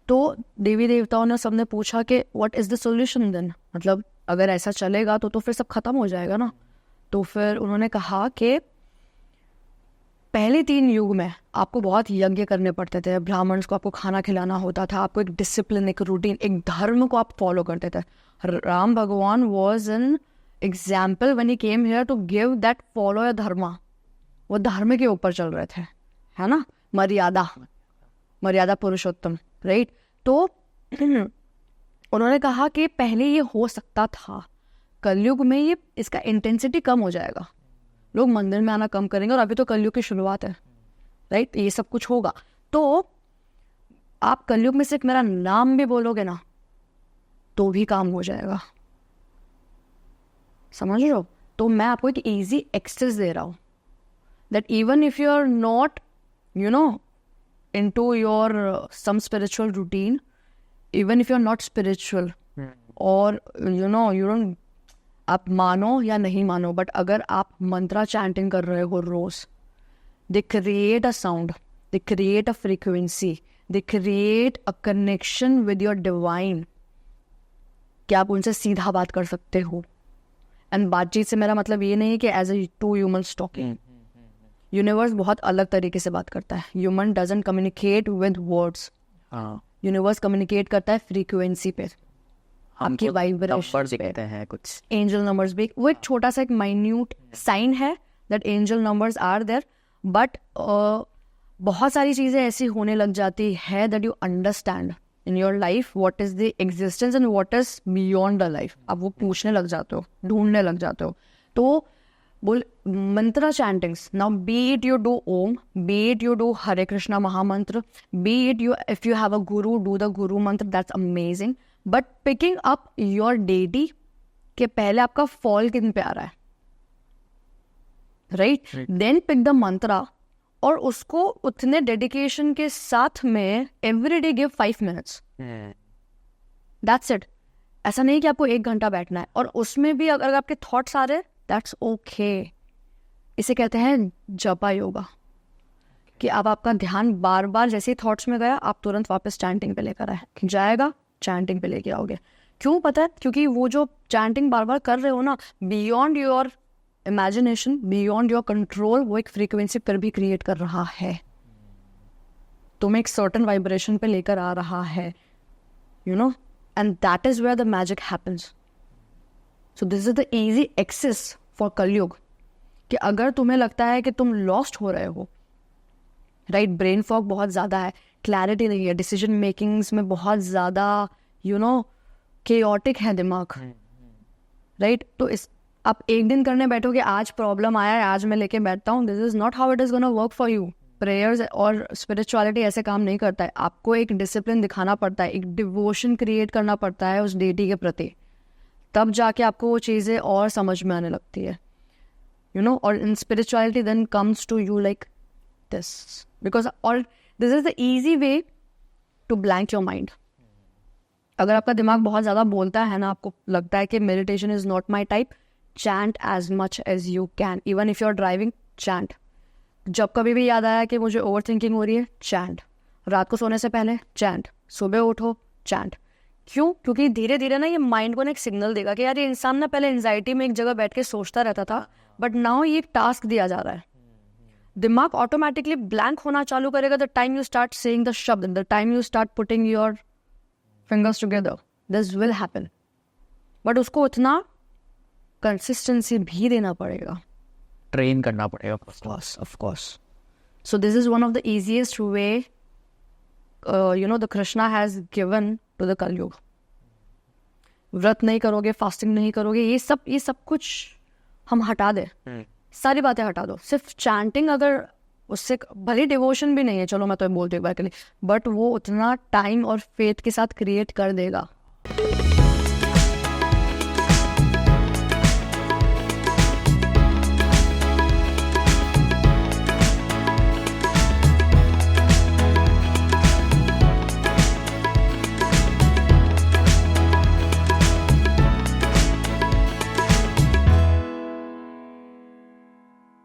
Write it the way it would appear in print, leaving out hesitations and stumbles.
तो देवी देवताओं ने सबने पूछा कि what is the solution then, मतलब अगर ऐसा चलेगा तो फिर सब खत्म हो जाएगा ना। तो फिर उन्होंने कहा कि पहले 3 युग में आपको बहुत यज्ञ करने पड़ते थे, ब्राह्मण्स को आपको खाना खिलाना होता था, आपको एक डिसिप्लिन, एक रूटीन, एक धर्म को आप फॉलो करते थे। राम भगवान was an example when he came here to give that follow your dharma. वो धर्म के ऊपर चल रहे थे, है ना, मर्यादा पुरुषोत्तम, राइट। तो उन्होंने कहा कि पहले ये हो सकता था, कलयुग में ये इसका इंटेंसिटी कम हो जाएगा, लोग मंदिर में आना कम करेंगे, और अभी तो कलयुग की शुरुआत है, राइट, ये सब कुछ होगा। तो आप कलयुग में सिर्फ मेरा नाम भी बोलोगे ना तो भी काम हो जाएगा, समझ रहे हो। तो मैं आपको एक इजी एक्सेस दे रहा हूँ that even if you are not into your some spiritual routine, even if you're not spiritual, or you don't, आप मानो या नहीं मानो, बट अगर आप मंत्रा चैंटिंग कर रहे हो रोज, they create a sound, they create a frequency, they create a connection with your divine, कि आप उनसे सीधा बात कर सकते हो। एंड बातचीत से मेरा मतलब ये नहीं है कि as a 2 humans talking, universe बहुत अलग तरीके से बात करता है। Human doesn't communicate with words, universe communicate करता है फ्रीक्वेंसी पे, आपकी वाइब्रेशन पे हैं, कुछ एंजल नंबर्स भी, वो एक छोटा सा एक माइन्यूट साइन है that angel numbers are there, but बहुत सारी चीज़ें ऐसी होने लग जाती है that you understand in your life what is the existence and what is beyond the life. आप वो पूछने लग जाते हो, ढूंढने लग जाते हो। तो बोल mantra chantings, now be it you do Om, be it you do Hare Krishna mahamantra, be it you if you have a guru do the guru mantra, that's amazing, but picking up your deity के पहले आपका फॉल किन पे आ रहा है, right, then pick the mantra, और उसको उतने डेडिकेशन के साथ में every day give 5 minutes, that's it. ऐसा नहीं कि आपको 1 घंटा बैठना है, और उसमें भी अगर आपके थॉट्स आ रहे, दैट्स ओके। इसे कहते हैं जपा योगा, कि अब आपका ध्यान बार बार जैसे ही थॉट्स में गया, आप तुरंत वापस चैंटिंग पे लेकर आए, जाएगा चैंटिंग पे लेके आओगे। क्यों पता है? क्योंकि वो जो चैंटिंग बार बार कर रहे हो ना, beyond your imagination, beyond your control, वो एक फ्रीक्वेंसी पर भी क्रिएट कर रहा है, तुम्हें एक सर्टन वाइब्रेशन पे लेकर आ रहा है, and that is where the magic happens. So this is the easy access for Kalyug, कि अगर तुम्हें लगता है कि तुम लॉस्ट हो रहे हो, राइट, ब्रेन फॉग बहुत ज़्यादा है, क्लैरिटी नहीं है, डिसीजन मेकिंग्स में बहुत ज़्यादा केओटिक है दिमाग, राइट, तो इस आप एक दिन करने बैठोगे, आज प्रॉब्लम आया है, आज मैं लेके बैठता हूँ, this is not how it is gonna work for you. Prayers और स्पिरिचुअलिटी ऐसे काम नहीं करता है, आपको एक डिसिप्लिन दिखाना पड़ता है, एक डिवोशन क्रिएट करना पड़ता है उस डेटी के प्रति, तब जाके आपको वो चीज़ें और समझ में आने लगती है, और in spirituality then comes to you like this, because और this is the easy way to blank your mind. अगर आपका दिमाग बहुत ज़्यादा बोलता है ना, आपको लगता है कि meditation is not my type, chant as much as you can, even if you are driving, chant. जब कभी भी याद आया कि मुझे ओवर थिंकिंग हो रही है, चैंट। रात को सोने से पहले चैंट, सुबह उठो चैंट। क्यों? क्योंकि धीरे धीरे ना ये माइंड को ना एक सिग्नल देगा कि यार ये इंसान ना पहले एंजाइटी में एक जगह बैठ के सोचता रहता था, बट नाउ ये एक टास्क दिया जा रहा है, दिमाग ऑटोमेटिकली ब्लैंक होना चालू करेगा the time you start saying the shabd, the time you start putting your fingers together, this will happen, but उसको उतना कंसिस्टेंसी भी देना पड़ेगा, ट्रेन करना पड़ेगा, of course. So this is one of the easiest way the Krishna has given to the Kali Yuga. व्रत नहीं करोगे, फास्टिंग नहीं करोगे, ये सब कुछ हम हटा दे, सारी बातें हटा दो, सिर्फ चैंटिंग, अगर उससे भले डिवोशन भी नहीं है, चलो मैं तो बोलती हूँ एक बार के लिए, बट वो उतना टाइम और फेथ के साथ क्रिएट कर देगा।